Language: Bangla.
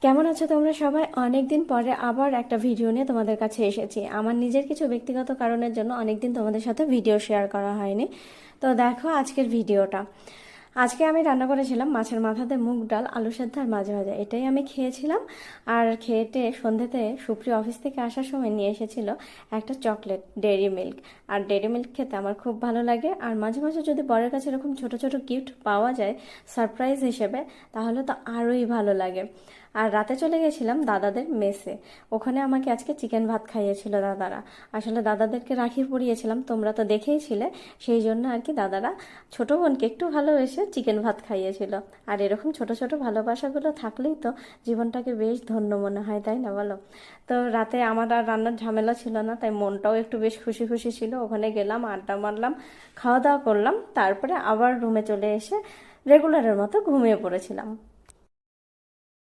কেমন আছো তোমরা সবাই? অনেকদিন পরে আবার একটা ভিডিও নিয়ে তোমাদের কাছে এসেছি। আমার নিজের কিছু ব্যক্তিগত কারণের জন্য অনেকদিন তোমাদের সাথে ভিডিও শেয়ার করা হয়নি। তো দেখো আজকের ভিডিওটা। আজকে আমি রান্না করেছিলাম মাছের মাথাতে মুগ ডাল, আলু সেদ্ধ আর মাছ ভাজা। এটাই আমি খেয়েছিলাম। আর খেয়েটে সন্ধ্যেতে সুপ্রিয় অফিস থেকে আসার সময় নিয়ে এসেছিল একটা চকলেট, ডেইরি মিল্ক। আর ডেইরি মিল্ক খেতে আমার খুব ভালো লাগে। আর মাঝে মাঝে যদি বরের কাছে এরকম ছোট ছোট গিফট পাওয়া যায় সারপ্রাইজ হিসেবে, তাহলে তো আরোই ভালো লাগে। আর রাতে চলে গেছিলাম দাদাদের মেসে। ওখানে আমাকে আজকে চিকেন ভাত খাইয়েছিল দাদারা। আসলে দাদাদেরকে রাখি পরিয়েছিলাম, তোমরা তো দেখেইছিলে। সেই জন্য আর কি দাদারা ছোট বোনকে একটু ভালোবেসে চিকেন ভাত খাইয়েছিল। আর এরকম ছোট ছোট ভালোবাসাগুলো থাকলেই তো জীবনটাকে বেশ ধন্য মনে হয়, তাই না বলো? তো রাতে আমার আর রান্নার ঝামেলা ছিল না, তাই মনটাও একটু বেশ খুশি খুশি ছিল। ওখানে গেলাম, আড্ডা মারলাম, খাওয়া দাওয়া করলাম, তারপরে আবার রুমে চলে এসে রেগুলারের মতো ঘুমিয়ে পড়েছিলাম।